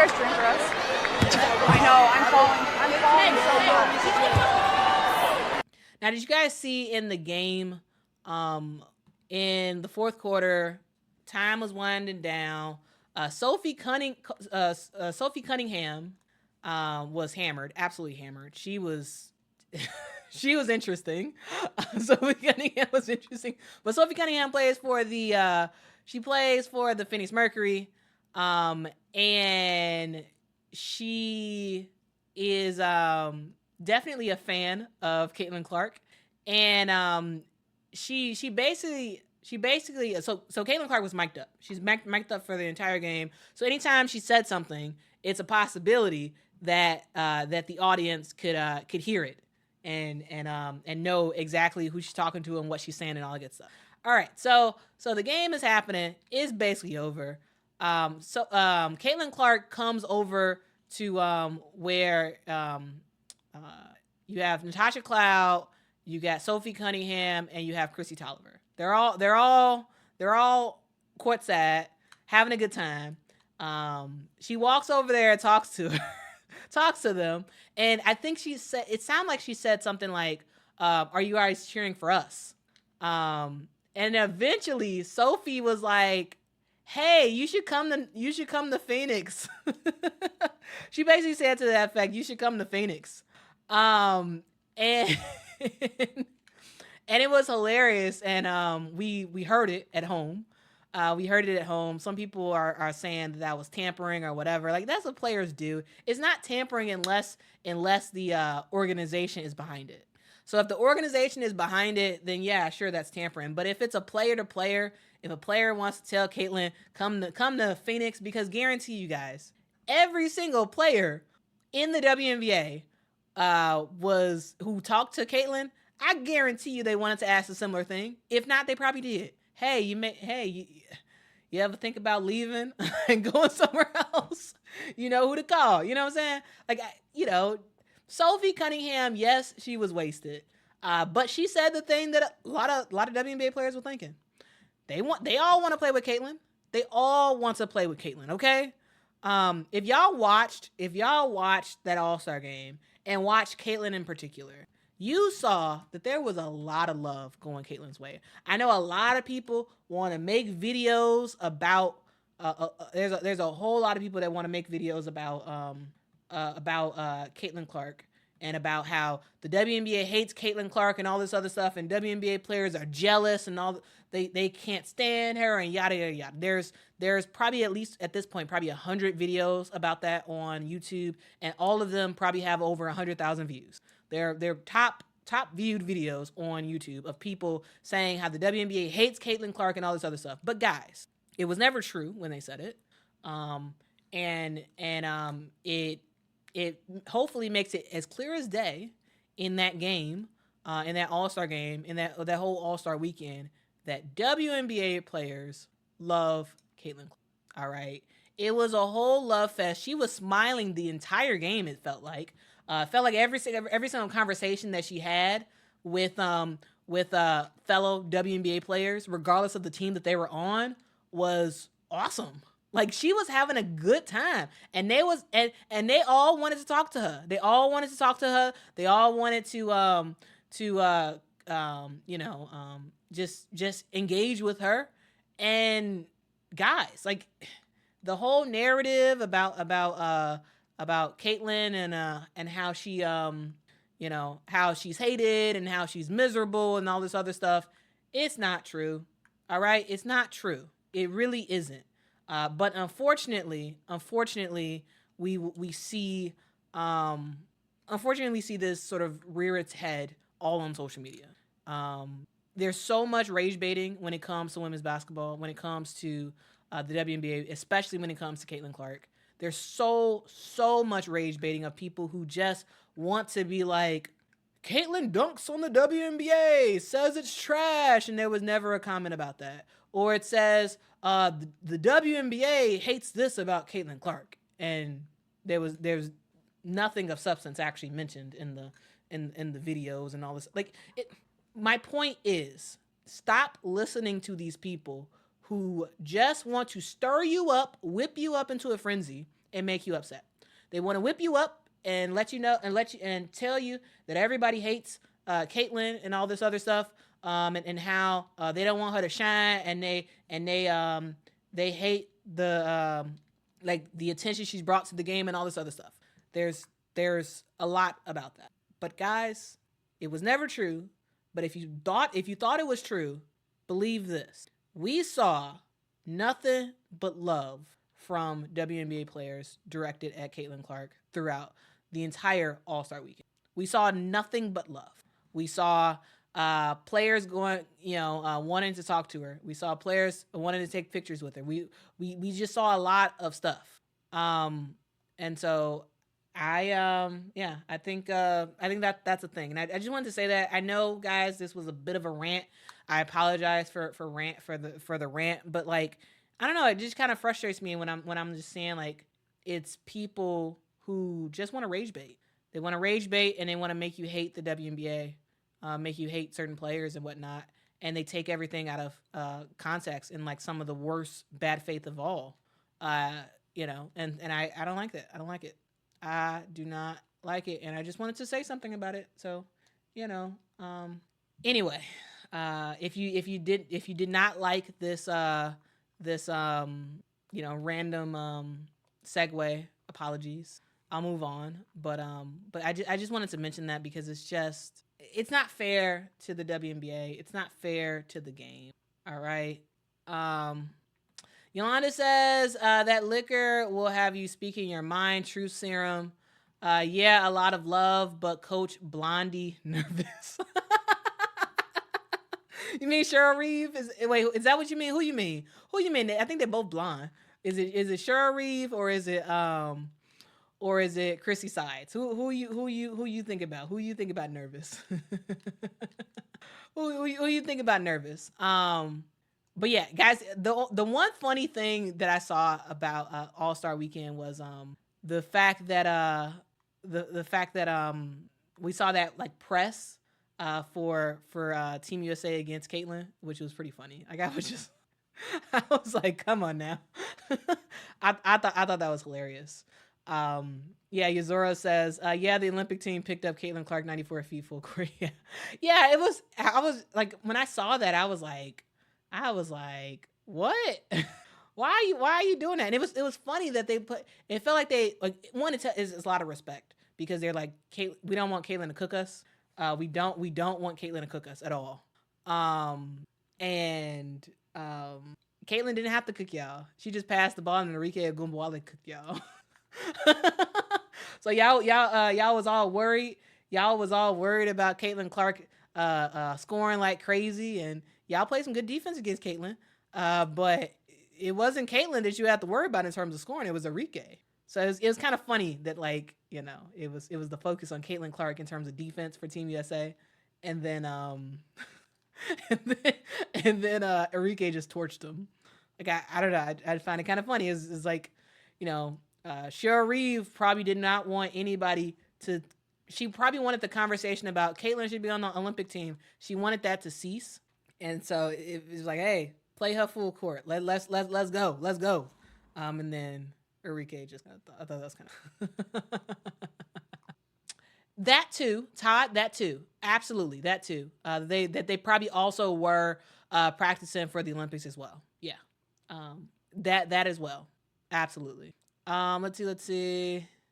guys cheering for us? I know, I'm falling so much. Now, did you guys see in the game, in the fourth quarter, time was winding down. Sophie Cunningham was hammered, absolutely hammered. She was interesting. Sophie Cunningham was interesting, but Sophie Cunningham plays for the Phoenix Mercury, and she is definitely a fan of Caitlin Clark, and she basically so Caitlin Clark was mic'd up. She's mic'd up for the entire game. So anytime she said something, it's a possibility that the audience could hear it and know exactly who she's talking to and what she's saying and all that good stuff. All right, so the game is happening. It's basically over. Caitlin Clark comes over to where you have Natasha Cloud, you got Sophie Cunningham, and you have Chrissy Tolliver. They're all courtside having a good time. She walks over there and talks to them, and I think it sounded like she said something like, "Are you guys cheering for us?" And eventually Sophie was like, "Hey, you should come to Phoenix." She basically said to that effect, "You should come to Phoenix." And and it was hilarious, and we heard it at home. Some people are saying that was tampering or whatever. Like, that's what players do. It's not tampering unless the organization is behind it. So if the organization is behind it, then yeah, sure, that's tampering. But if it's a player to player, if a player wants to tell Caitlin, come to Phoenix, because guarantee you guys, every single player in the WNBA who talked to Caitlin, I guarantee you they wanted to ask a similar thing. If not, they probably did. Hey, you ever think about leaving and going somewhere else? You know who to call. You know what I'm saying? Like, Sophie Cunningham, yes, she was wasted. But she said the thing that a lot of WNBA players were thinking. They all want to play with Caitlin. They all want to play with Caitlin, okay? If y'all watched that All-Star game and watched Caitlin in particular, you saw that there was a lot of love going Caitlin's way. I know a lot of people want to make videos about. There's a whole lot of people that want to make videos about Caitlin Clark and about how the WNBA hates Caitlin Clark and all this other stuff, and WNBA players are jealous and all. They can't stand her and yada yada yada. There's probably, at least at this point, probably 100 videos about that on YouTube, and all of them probably have over 100,000 views. They're top viewed videos on YouTube of people saying how the WNBA hates Caitlin Clark and all this other stuff. But guys, it was never true when they said it. It hopefully makes it as clear as day in that game, in that All-Star game, in that whole All-Star weekend, that WNBA players love Caitlin Clark. All right. It was a whole love fest. She was smiling the entire game, it felt like. Every single conversation that she had with fellow WNBA players, regardless of the team that they were on, was awesome. Like, she was having a good time, and they all wanted to talk to her. They all wanted to just engage with her. And guys, like, the whole narrative about Caitlin and how she how she's hated and how she's miserable and all this other stuff, it's not true. All right, it's not true. It really isn't. But unfortunately, we see this sort of rear its head all on social media. There's so much rage baiting when it comes to women's basketball, when it comes to the WNBA, especially when it comes to Caitlin Clark. There's so much rage baiting of people who just want to be like, Caitlin dunks on the WNBA, says it's trash, and there was never a comment about that. Or it says, the WNBA hates this about Caitlin Clark, and there's nothing of substance actually mentioned in the videos and all this. Like, my point is, stop listening to these people who just want to stir you up, whip you up into a frenzy, and make you upset. They want to whip you up and let you know and tell you that everybody hates Caitlin and all this other stuff, and how they don't want her to shine, and they hate the like the attention she's brought to the game and all this other stuff. There's a lot about that. But guys, it was never true. But if you thought it was true, believe this. We saw nothing but love from WNBA players directed at Caitlin Clark throughout the entire All-Star weekend. We saw nothing but love. We saw players going, wanting to talk to her. We saw players wanting to take pictures with her. We just saw a lot of stuff. And so I think that's a thing. And I just wanted to say that. I know, guys, this was a bit of a rant. I apologize for the rant, but like, I don't know, it just kind of frustrates me when I'm just saying, like, it's people who just want to rage bait. They want to rage bait and they want to make you hate the WNBA, make you hate certain players and whatnot, and they take everything out of context in like some of the worst bad faith of all. And I don't like that. I don't like it. I do not like it, and I just wanted to say something about it. So, anyway, if you did not like this random segue, apologies. I'll move on, but I just wanted to mention that because it's not fair to the WNBA. It's not fair to the game. All right. Yolanda says that liquor will have you speaking your mind. Truth serum. Yeah, a lot of love, but Coach Blondie nervous. You mean Cheryl Reeve? Is that what you mean? Who you mean? I think they're both blonde. Is it Cheryl Reeve or is it Chrissy Sides? Who you think about? Who you think about nervous? who you think about nervous? But yeah, guys, the one funny thing that I saw about All-Star Weekend was the fact that we saw that like press for Team USA against Caitlin, which was pretty funny. Like I was like, come on now. I thought that was hilarious. Yuzora says, the Olympic team picked up Caitlin Clark 94 feet full court. Yeah, it was. I was like, when I saw that, I was like, what? Why are you doing that? And it was funny that they put. It felt like they like one. Is a lot of respect because they're like, we don't want Caitlin to cook us. We don't want Caitlin to cook us at all. And Caitlin didn't have to cook y'all. She just passed the ball and Enrique Agumbawale cooked y'all. So y'all was all worried. Y'all was all worried about Caitlin Clark scoring like crazy, and y'all played some good defense against Caitlin. But it wasn't Caitlin that you had to worry about in terms of scoring. It was Enrique. So it was kind of funny that it was the focus on Caitlin Clark in terms of defense for Team USA, and then Enrique just torched him. Like I don't know. I find it kind of funny. It's like, Cheryl Reeve probably did not want anybody to. She probably wanted the conversation about Caitlin should be on the Olympic team. She wanted that to cease, and so it was like, hey, play her full court. Let's go. And then Enrique just I thought that was kind of that too, Todd. That too, absolutely, that too. They probably also were practicing for the Olympics as well. Yeah, that as well, absolutely. Let's see.